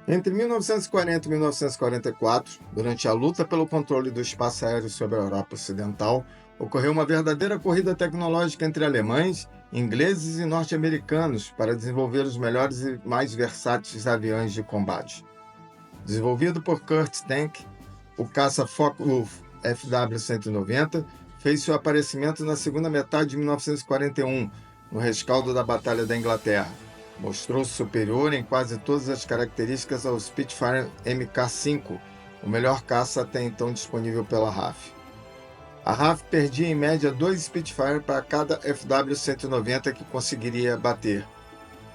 Entre 1940 e 1944, durante a luta pelo controle do espaço aéreo sobre a Europa Ocidental, ocorreu uma verdadeira corrida tecnológica entre alemães, ingleses e norte-americanos para desenvolver os melhores e mais versáteis aviões de combate. Desenvolvido por Kurt Tank, o caça Focke-Wulf FW-190 fez seu aparecimento na segunda metade de 1941, no rescaldo da Batalha da Inglaterra. Mostrou-se superior em quase todas as características ao Spitfire Mk5, o melhor caça até então disponível pela RAF. A RAF perdia em média 2 Spitfire para cada FW-190 que conseguiria bater,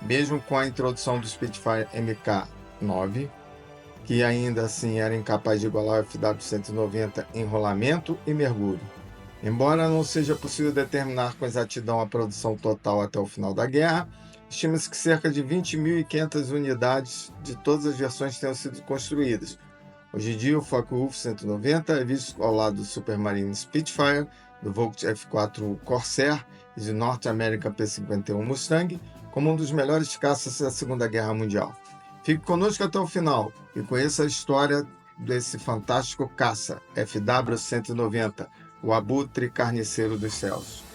mesmo com a introdução do Spitfire Mk9, que ainda assim era incapaz de igualar o FW-190 em rolamento e mergulho. Embora não seja possível determinar com exatidão a produção total até o final da guerra, estima-se que cerca de 20.500 unidades de todas as versões tenham sido construídas. Hoje em dia, o Focke-Wulf 190 é visto ao lado do Supermarine Spitfire, do Vought F4 Corsair e do North American P-51 Mustang como um dos melhores caças da Segunda Guerra Mundial. Fique conosco até o final e conheça a história desse fantástico caça FW-190, o abutre carniceiro dos céus.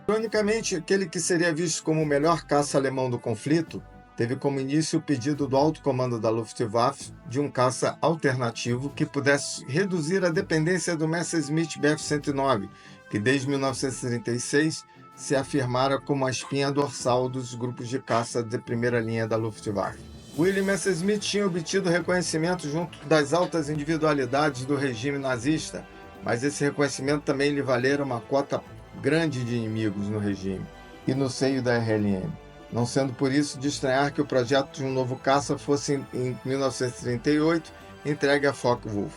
Ironicamente, aquele que seria visto como o melhor caça alemão do conflito teve como início o pedido do alto comando da Luftwaffe de um caça alternativo que pudesse reduzir a dependência do Messerschmitt Bf-109, que desde 1936 se afirmara como a espinha dorsal dos grupos de caça de primeira linha da Luftwaffe. Wilhelm Messerschmitt tinha obtido reconhecimento junto das altas individualidades do regime nazista, mas esse reconhecimento também lhe valera uma cota grande de inimigos no regime e no seio da RLM, não sendo por isso de estranhar que o projeto de um novo caça fosse, em 1938, entregue à Focke-Wulf.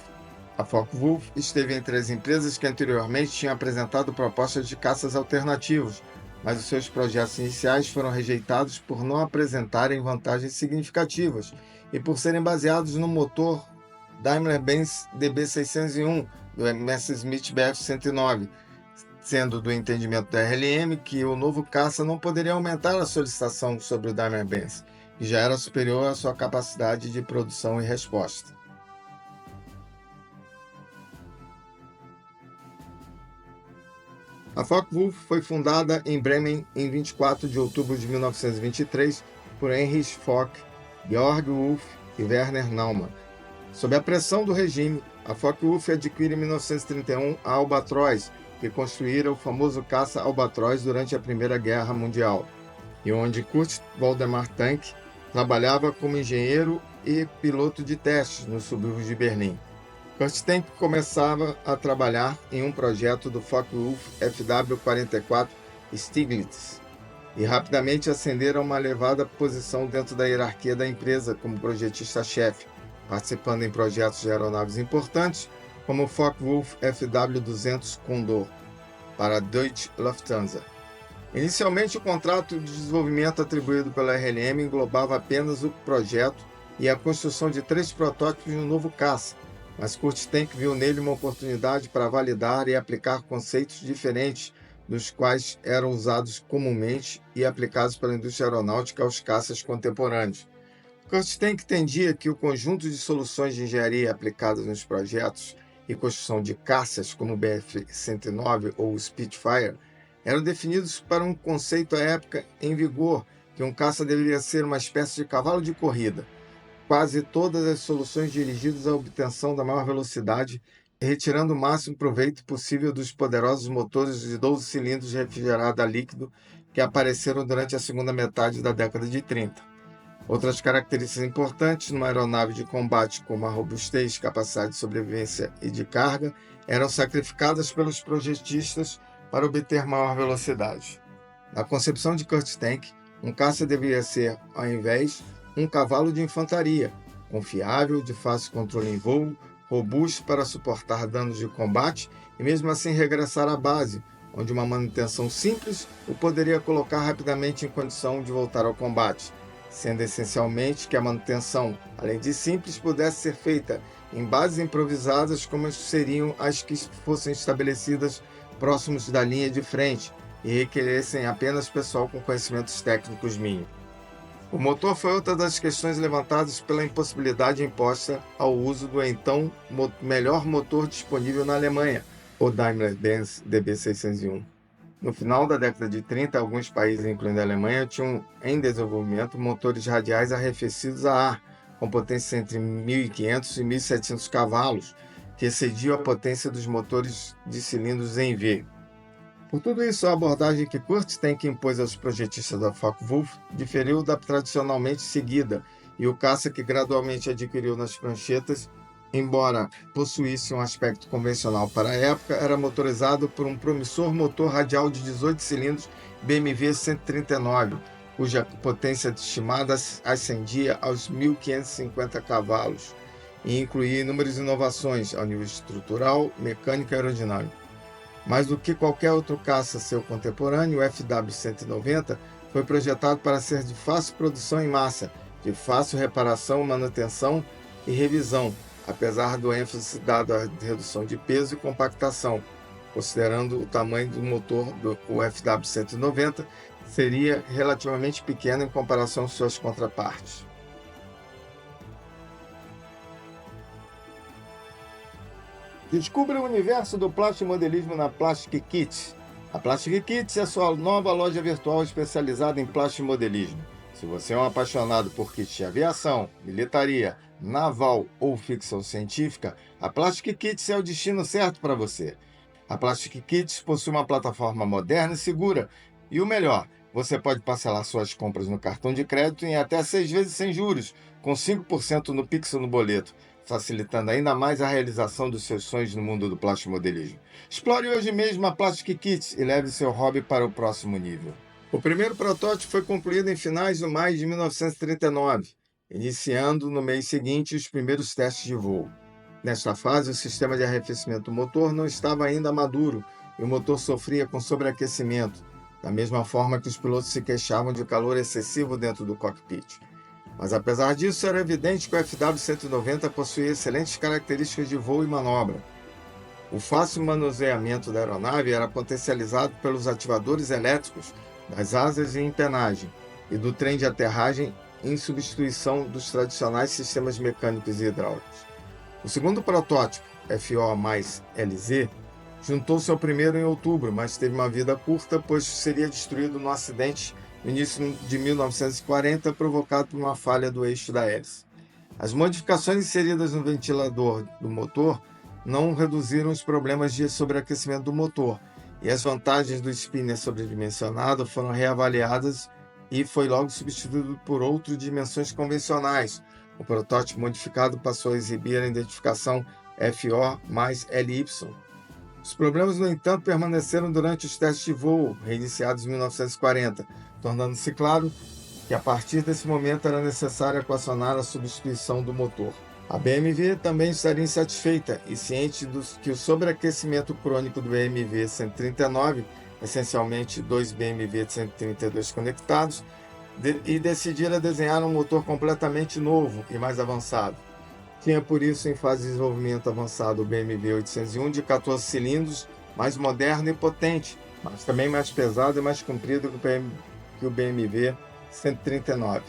A Focke-Wulf esteve entre as empresas que anteriormente tinham apresentado propostas de caças alternativos, mas os seus projetos iniciais foram rejeitados por não apresentarem vantagens significativas e por serem baseados no motor Daimler-Benz DB601 do Messerschmitt Bf-109, sendo do entendimento da RLM que o novo caça não poderia aumentar a solicitação sobre o Daimler-Benz, que já era superior à sua capacidade de produção e resposta. A Focke-Wulf foi fundada em Bremen em 24 de outubro de 1923 por Heinrich Focke, Georg Wulf e Werner Naumann. Sob a pressão do regime, a Focke-Wulf adquire em 1931 a Albatross, que construíra o famoso caça Albatross durante a Primeira Guerra Mundial, e onde Kurt Waldemar Tank trabalhava como engenheiro e piloto de testes nos subúrbios de Berlim. Kurt Tank começava a trabalhar em um projeto do Focke-Wulf FW-44 Stieglitz e rapidamente ascenderam a uma elevada posição dentro da hierarquia da empresa como projetista-chefe, participando em projetos de aeronaves importantes como o Focke-Wulf FW-200 Condor, para a Deutsche Lufthansa. Inicialmente, o contrato de desenvolvimento atribuído pela RLM englobava apenas o projeto e a construção de 3 protótipos de um novo caça, mas Kurt Tank viu nele uma oportunidade para validar e aplicar conceitos diferentes dos quais eram usados comumente e aplicados pela indústria aeronáutica aos caças contemporâneos. Kurt Tank entendia que o conjunto de soluções de engenharia aplicadas nos projetos e construção de caças como o Bf-109 ou o Spitfire eram definidos para um conceito à época em vigor, que um caça deveria ser uma espécie de cavalo de corrida, quase todas as soluções dirigidas à obtenção da maior velocidade e retirando o máximo proveito possível dos poderosos motores de 12 cilindros de refrigerado a líquido que apareceram durante a segunda metade da década de 30. Outras características importantes numa aeronave de combate, como a robustez, capacidade de sobrevivência e de carga, eram sacrificadas pelos projetistas para obter maior velocidade. Na concepção de Kurt Tank, um caça deveria ser, ao invés, um cavalo de infantaria, confiável, de fácil controle em voo, robusto para suportar danos de combate e mesmo assim regressar à base, onde uma manutenção simples o poderia colocar rapidamente em condição de voltar ao combate, sendo essencialmente que a manutenção, além de simples, pudesse ser feita em bases improvisadas como seriam as que fossem estabelecidas próximos da linha de frente e requeressem apenas pessoal com conhecimentos técnicos mínimos. O motor foi outra das questões levantadas pela impossibilidade imposta ao uso do então melhor motor disponível na Alemanha, o Daimler-Benz DB601. No final da década de 30, alguns países, incluindo a Alemanha, tinham em desenvolvimento motores radiais arrefecidos a ar, com potência entre 1.500 e 1.700 cavalos, que excediam a potência dos motores de cilindros em V. Por tudo isso, a abordagem que Kurt Tank impôs aos projetistas da Focke-Wulf diferiu da tradicionalmente seguida, e o caça que gradualmente adquiriu nas pranchetas, embora possuísse um aspecto convencional para a época, era motorizado por um promissor motor radial de 18 cilindros BMW 139, cuja potência estimada ascendia aos 1.550 cavalos, e incluía inúmeras inovações ao nível estrutural, mecânico e aerodinâmico. Mais do que qualquer outro caça seu contemporâneo, o FW-190 foi projetado para ser de fácil produção em massa, de fácil reparação, manutenção e revisão, apesar do ênfase dado à redução de peso e compactação, considerando o tamanho do motor do FW-190, seria relativamente pequeno em comparação às suas contrapartes. Descubra o universo do plastimodelismo na Plastic Kits. A Plastic Kits é a sua nova loja virtual especializada em plastimodelismo. Se você é um apaixonado por kits de aviação, militaria, naval ou ficção científica, a Plastic Kits é o destino certo para você. A Plastic Kits possui uma plataforma moderna e segura. E o melhor, você pode parcelar suas compras no cartão de crédito em até 6 vezes sem juros, com 5% no Pix ou no boleto, facilitando ainda mais a realização dos seus sonhos no mundo do plastimodelismo. Explore hoje mesmo a Plastic Kits e leve seu hobby para o próximo nível. O primeiro protótipo foi concluído em finais de maio de 1939, iniciando no mês seguinte os primeiros testes de voo. Nesta fase, o sistema de arrefecimento do motor não estava ainda maduro e o motor sofria com sobreaquecimento, da mesma forma que os pilotos se queixavam de calor excessivo dentro do cockpit. Mas apesar disso, era evidente que o FW-190 possuía excelentes características de voo e manobra. O fácil manuseamento da aeronave era potencializado pelos ativadores elétricos das asas e empenagem, e do trem de aterragem em substituição dos tradicionais sistemas mecânicos e hidráulicos. O segundo protótipo, FO+LZ, juntou-se ao primeiro em outubro, mas teve uma vida curta, pois seria destruído num acidente no início de 1940, provocado por uma falha do eixo da hélice. As modificações inseridas no ventilador do motor não reduziram os problemas de sobreaquecimento do motor, e as vantagens do spinner sobredimensionado foram reavaliadas e foi logo substituído por outro de dimensões convencionais. O protótipo modificado passou a exibir a identificação FO+LY. Os problemas, no entanto, permaneceram durante os testes de voo, reiniciados em 1940, tornando-se claro que a partir desse momento era necessário equacionar a substituição do motor. A BMW também estaria insatisfeita e ciente que o sobreaquecimento crônico do BMW 139, essencialmente dois BMW 132 conectados, e decidira desenhar um motor completamente novo e mais avançado. Tinha por isso em fase de desenvolvimento avançado o BMW 801 de 14 cilindros, mais moderno e potente, mas também mais pesado e mais comprido que o BMW 139.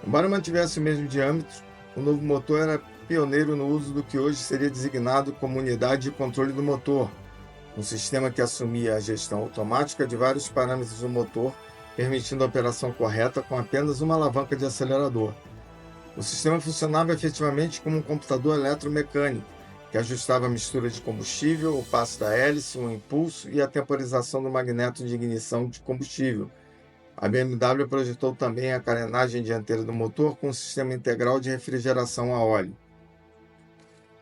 Embora mantivesse o mesmo diâmetro, o novo motor era pioneiro no uso do que hoje seria designado como unidade de controle do motor, um sistema que assumia a gestão automática de vários parâmetros do motor, permitindo a operação correta com apenas uma alavanca de acelerador. O sistema funcionava efetivamente como um computador eletromecânico, que ajustava a mistura de combustível, o passo da hélice, o impulso e a temporização do magneto de ignição de combustível. A BMW projetou também a carenagem dianteira do motor com um sistema integral de refrigeração a óleo.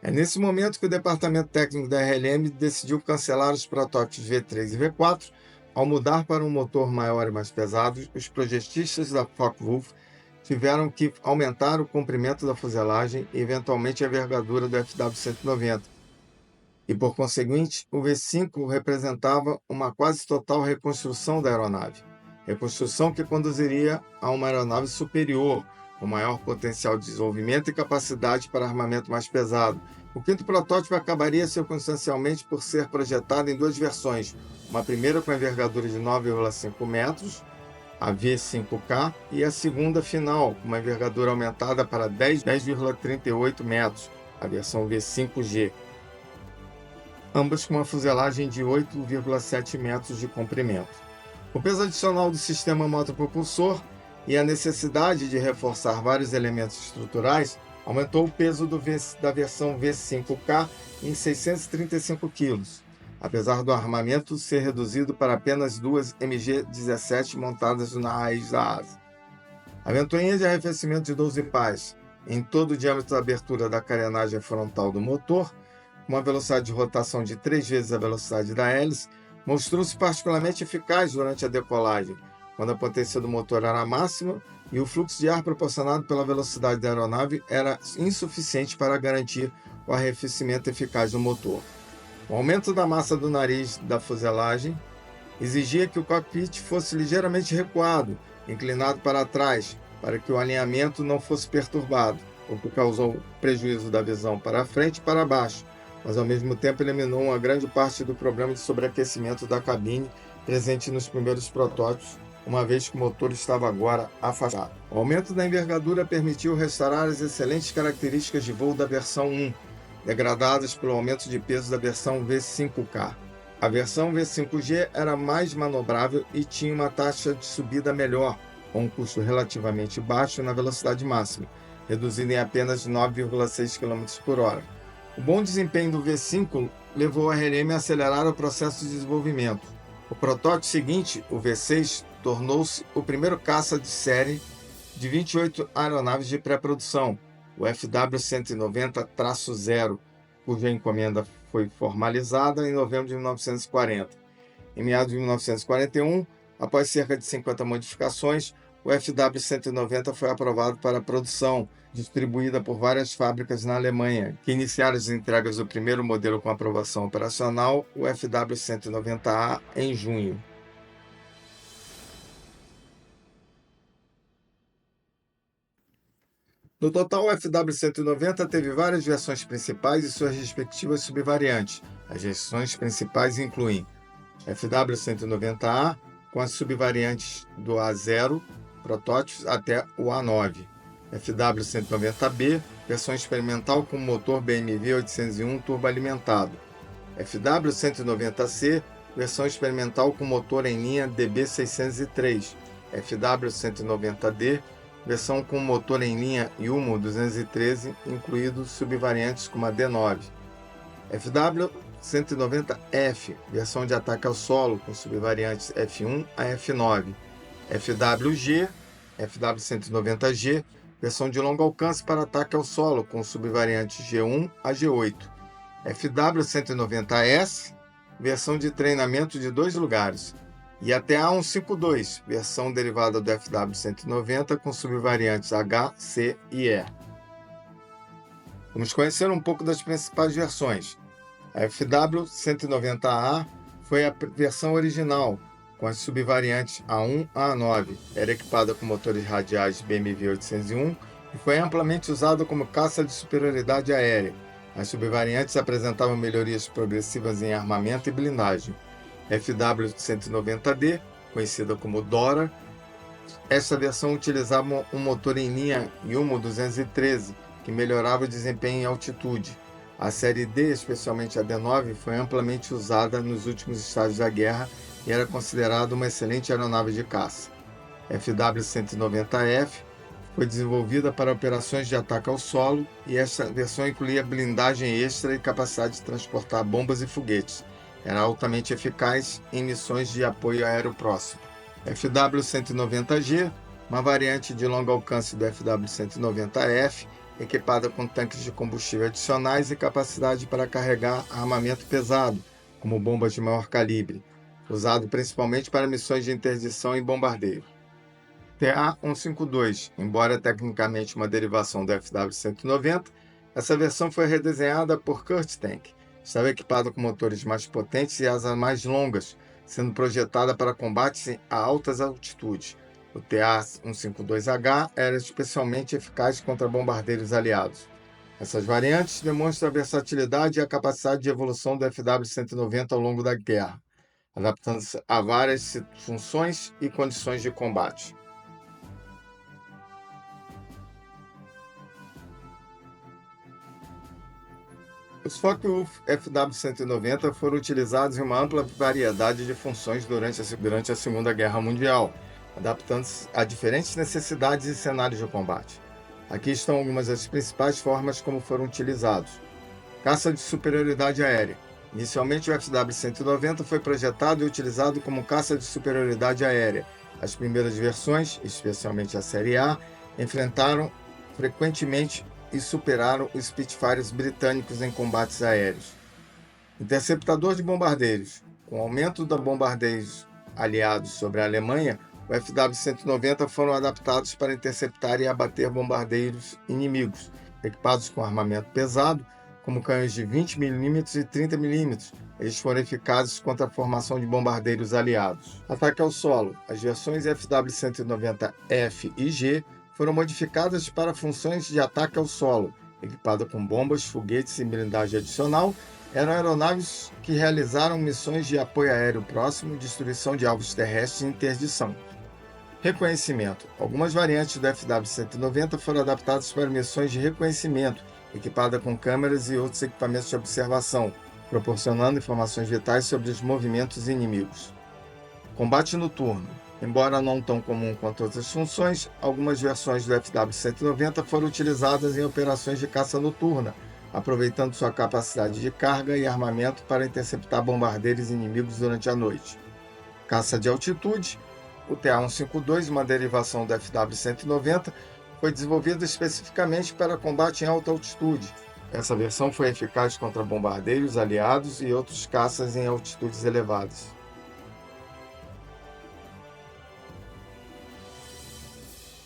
É nesse momento que o departamento técnico da RLM decidiu cancelar os protótipos V3 e V4. Ao mudar para um motor maior e mais pesado, os projetistas da Focke-Wulf tiveram que aumentar o comprimento da fuselagem e, eventualmente, a envergadura do FW-190. E, por conseguinte, o V-5 representava uma quase total reconstrução da aeronave. Reconstrução que conduziria a uma aeronave superior, com maior potencial de desenvolvimento e capacidade para armamento mais pesado. O quinto protótipo acabaria circunstancialmente por ser projetado em duas versões, uma primeira com envergadura de 9,5 metros, a V-5K, e a segunda final, com uma envergadura aumentada para 10,38 metros, a versão V-5G, ambas com uma fuselagem de 8,7 metros de comprimento. O peso adicional do sistema motopropulsor e a necessidade de reforçar vários elementos estruturais aumentou o peso da versão V-5K em 635 kg, apesar do armamento ser reduzido para apenas duas MG-17 montadas na raiz da asa. A ventoinha de arrefecimento de 12 pás em todo o diâmetro da abertura da carenagem frontal do motor, com uma velocidade de rotação de 3 vezes a velocidade da hélice, mostrou-se particularmente eficaz durante a decolagem, quando a potência do motor era máxima e o fluxo de ar proporcionado pela velocidade da aeronave era insuficiente para garantir o arrefecimento eficaz do motor. O aumento da massa do nariz da fuselagem exigia que o cockpit fosse ligeiramente recuado, inclinado para trás, para que o alinhamento não fosse perturbado, o que causou prejuízo da visão para frente e para baixo, mas ao mesmo tempo eliminou uma grande parte do problema de sobreaquecimento da cabine presente nos primeiros protótipos, uma vez que o motor estava agora afastado. O aumento da envergadura permitiu restaurar as excelentes características de voo da versão 1, degradadas pelo aumento de peso da versão V-5K. A versão V-5G era mais manobrável e tinha uma taxa de subida melhor, com um custo relativamente baixo na velocidade máxima, reduzido em apenas 9,6 km por hora. O bom desempenho do V-5 levou a RLM a acelerar o processo de desenvolvimento. O protótipo seguinte, o V-6, tornou-se o primeiro caça de série de 28 aeronaves de pré-produção, o FW-190-0, cuja encomenda foi formalizada em novembro de 1940. Em meados de 1941, após cerca de 50 modificações, o FW-190 foi aprovado para produção, distribuída por várias fábricas na Alemanha, que iniciaram as entregas do primeiro modelo com aprovação operacional, o FW-190A, em junho. No total, o FW-190 teve várias versões principais e suas respectivas subvariantes. As versões principais incluem FW-190A, com as subvariantes do A0, protótipos, até o A9. FW-190B, versão experimental com motor BMW 801 turboalimentado. FW-190C, versão experimental com motor em linha DB603. FW-190D, versão com motor em linha Yumo 213, incluídos subvariantes como a D9. FW-190F, versão de ataque ao solo, com subvariantes F1 a F9. FW-190G, versão de longo alcance para ataque ao solo, com subvariantes G1 a G8. FW-190S, versão de treinamento de 2 lugares. E até A152, versão derivada do FW-190 com subvariantes H, C e E. Vamos conhecer um pouco das principais versões. A FW-190A foi a versão original, com as subvariantes A1 a A9. Era equipada com motores radiais BMW 801 e foi amplamente usada como caça de superioridade aérea. As subvariantes apresentavam melhorias progressivas em armamento e blindagem. FW-190D, conhecida como Dora, esta versão utilizava um motor em linha Yumo 213, que melhorava o desempenho em altitude. A série D, especialmente a D9, foi amplamente usada nos últimos estágios da guerra e era considerada uma excelente aeronave de caça. FW-190F foi desenvolvida para operações de ataque ao solo e esta versão incluía blindagem extra e capacidade de transportar bombas e foguetes. Era altamente eficaz em missões de apoio aéreo próximo. FW-190G, uma variante de longo alcance do FW-190F, equipada com tanques de combustível adicionais e capacidade para carregar armamento pesado, como bombas de maior calibre, usado principalmente para missões de interdição e bombardeio. TA-152, embora tecnicamente uma derivação do FW-190, essa versão foi redesenhada por Kurt Tank. Estava equipada com motores mais potentes e asas mais longas, sendo projetada para combates a altas altitudes. O TA-152H era especialmente eficaz contra bombardeiros aliados. Essas variantes demonstram a versatilidade e a capacidade de evolução do FW-190 ao longo da guerra, adaptando-se a várias funções e condições de combate. Os Focke-Wulf FW-190 foram utilizados em uma ampla variedade de funções durante a Segunda Guerra Mundial, adaptando-se a diferentes necessidades e cenários de combate. Aqui estão algumas das principais formas como foram utilizados. Caça de superioridade aérea. Inicialmente, o FW-190 foi projetado e utilizado como caça de superioridade aérea. As primeiras versões, especialmente a Série A, enfrentaram frequentemente e superaram os Spitfires britânicos em combates aéreos. Interceptador de bombardeiros. Com o aumento dos bombardeiros aliados sobre a Alemanha, o FW-190 foram adaptados para interceptar e abater bombardeiros inimigos, equipados com armamento pesado, como canhões de 20 mm e 30 mm. Eles foram eficazes contra a formação de bombardeiros aliados. Ataque ao solo. As versões FW-190F e G foram modificadas para funções de ataque ao solo, equipadas com bombas, foguetes e blindagem adicional. Eram aeronaves que realizaram missões de apoio aéreo próximo, destruição de alvos terrestres e interdição. Reconhecimento. Algumas variantes do FW-190 foram adaptadas para missões de reconhecimento, equipadas com câmeras e outros equipamentos de observação, proporcionando informações vitais sobre os movimentos inimigos. Combate noturno. Embora não tão comum quanto outras funções, algumas versões do FW-190 foram utilizadas em operações de caça noturna, aproveitando sua capacidade de carga e armamento para interceptar bombardeiros inimigos durante a noite. Caça de altitude. O TA-152, uma derivação do FW-190, foi desenvolvido especificamente para combate em alta altitude. Essa versão foi eficaz contra bombardeiros aliados e outros caças em altitudes elevadas.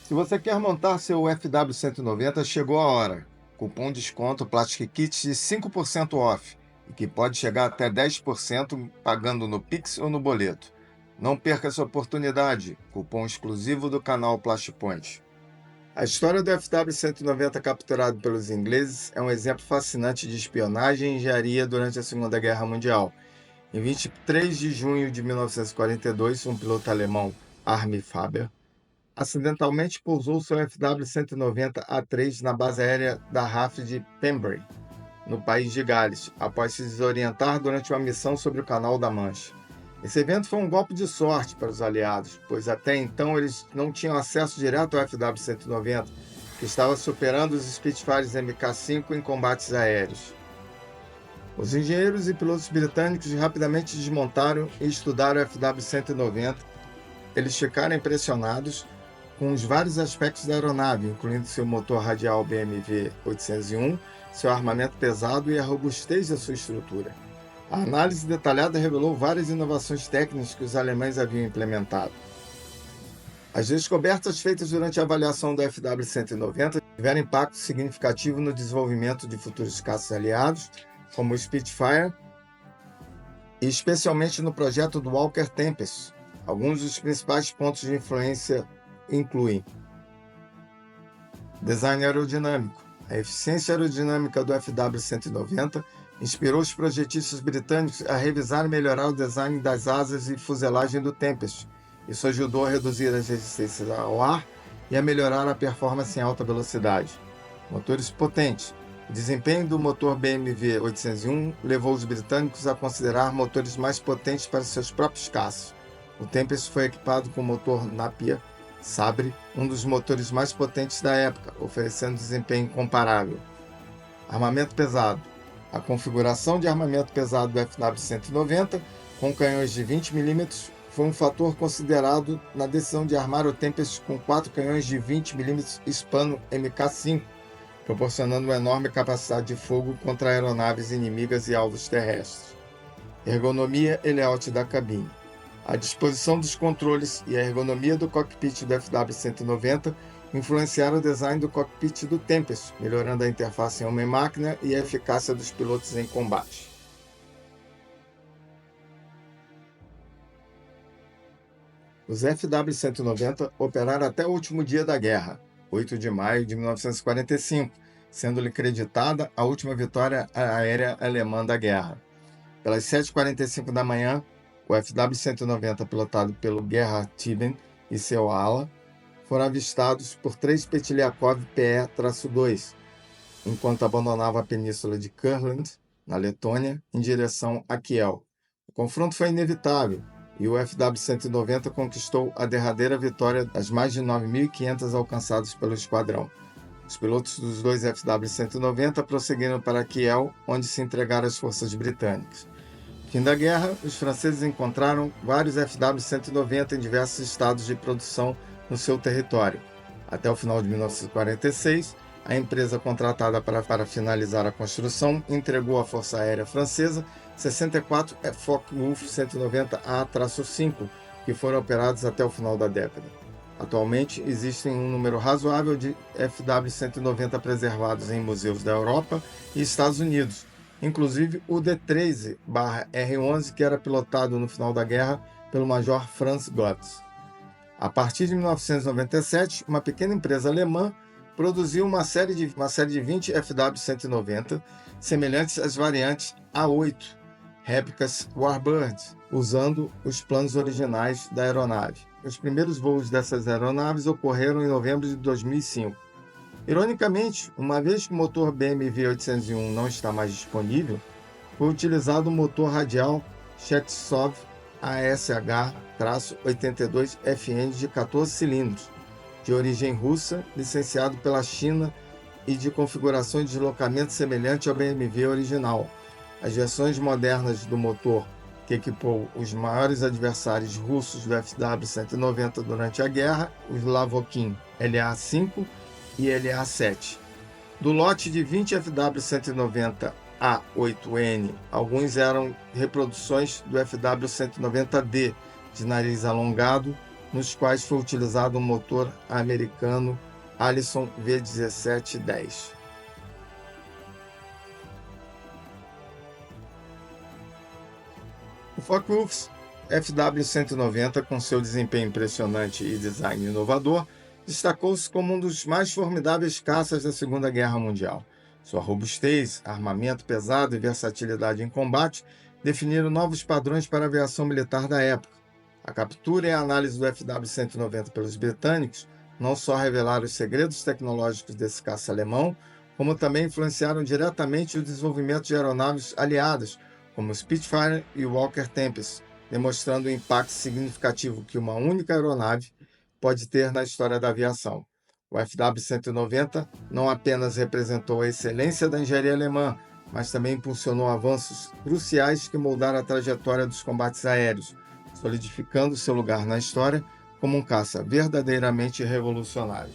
Se você quer montar seu FW-190, chegou a hora. Cupom desconto Plastic Kits de 5% off, e que pode chegar até 10% pagando no Pix ou no boleto. Não perca essa oportunidade, cupom exclusivo do canal Flashpoint. A história do FW-190 capturado pelos ingleses é um exemplo fascinante de espionagem e engenharia durante a Segunda Guerra Mundial. Em 23 de junho de 1942, um piloto alemão, Armin Faber, acidentalmente pousou seu FW-190A3 na base aérea da RAF de Pembrey, no país de Gales, após se desorientar durante uma missão sobre o Canal da Mancha. Esse evento foi um golpe de sorte para os aliados, pois até então eles não tinham acesso direto ao FW-190, que estava superando os Spitfires Mk5 em combates aéreos. Os engenheiros e pilotos britânicos rapidamente desmontaram e estudaram o FW-190. Eles ficaram impressionados com os vários aspectos da aeronave, incluindo seu motor radial BMW 801, seu armamento pesado e a robustez da sua estrutura. A análise detalhada revelou várias inovações técnicas que os alemães haviam implementado. As descobertas feitas durante a avaliação do FW-190 tiveram impacto significativo no desenvolvimento de futuros caças aliados, como o Spitfire, e especialmente no projeto do Walker Tempest. Alguns dos principais pontos de influência incluem design aerodinâmico. A eficiência aerodinâmica do FW-190 inspirou os projetistas britânicos a revisar e melhorar o design das asas e fuselagem do Tempest. Isso ajudou a reduzir as resistências ao ar e a melhorar a performance em alta velocidade. Motores potentes. O desempenho do motor BMW 801 levou os britânicos a considerar motores mais potentes para seus próprios caças. O Tempest foi equipado com o motor Napier Sabre, um dos motores mais potentes da época, oferecendo desempenho comparável. Armamento pesado. A configuração de armamento pesado do FW-190, com canhões de 20 mm, foi um fator considerado na decisão de armar o Tempest com 4 canhões de 20 mm Hispano Mk5, proporcionando uma enorme capacidade de fogo contra aeronaves inimigas e alvos terrestres. Ergonomia e layout da cabine. A disposição dos controles e a ergonomia do cockpit do FW-190 influenciaram o design do cockpit do Tempest, melhorando a interface homem-máquina e a eficácia dos pilotos em combate. Os FW-190 operaram até o último dia da guerra, 8 de maio de 1945, sendo-lhe creditada a última vitória aérea alemã da guerra. Pelas 7h45 da manhã, o FW-190, pilotado pelo Gerhard Tiben e seu ala, foram avistados por 3 Petliakov PE-2, enquanto abandonava a península de Kurland, na Letônia, em direção a Kiel. O confronto foi inevitável, e o FW-190 conquistou a derradeira vitória das mais de 9.500 alcançadas pelo esquadrão. Os pilotos dos 2 FW-190 prosseguiram para Kiel, onde se entregaram às forças britânicas. No fim da guerra, os franceses encontraram vários FW-190 em diversos estados de produção no seu território. Até o final de 1946, a empresa contratada para finalizar a construção entregou à Força Aérea Francesa 64 Focke-Wulf 190A-5, que foram operados até o final da década. Atualmente, existem um número razoável de FW-190 preservados em museus da Europa e Estados Unidos, inclusive o D-13/R-11, que era pilotado no final da guerra pelo Major Franz Gotz. A partir de 1997, uma pequena empresa alemã produziu uma série de 20 FW-190, semelhantes às variantes A8, réplicas Warbird, usando os planos originais da aeronave. Os primeiros voos dessas aeronaves ocorreram em novembro de 2005. Ironicamente, uma vez que o motor BMW 801 não está mais disponível, foi utilizado o motor radial Chechsov ASH-82FN de 14 cilindros, de origem russa, licenciado pela China e de configuração e deslocamento semelhante ao BMW original. As versões modernas do motor, que equipou os maiores adversários russos do FW-190 durante a guerra, os Lavokin LA-5 e LA-7. Do lote de 20 FW-190 A8N, alguns eram reproduções do FW-190D, de nariz alongado, nos quais foi utilizado um motor americano Allison V1710. O Focke-Wulf FW-190, com seu desempenho impressionante e design inovador, destacou-se como um dos mais formidáveis caças da Segunda Guerra Mundial. Sua robustez, armamento pesado e versatilidade em combate definiram novos padrões para a aviação militar da época. A captura e a análise do FW-190 pelos britânicos não só revelaram os segredos tecnológicos desse caça alemão, como também influenciaram diretamente o desenvolvimento de aeronaves aliadas, como o Spitfire e o Walker Tempest, demonstrando o impacto significativo que uma única aeronave pode ter na história da aviação. O FW-190 não apenas representou a excelência da engenharia alemã, mas também impulsionou avanços cruciais que moldaram a trajetória dos combates aéreos, solidificando seu lugar na história como um caça verdadeiramente revolucionário.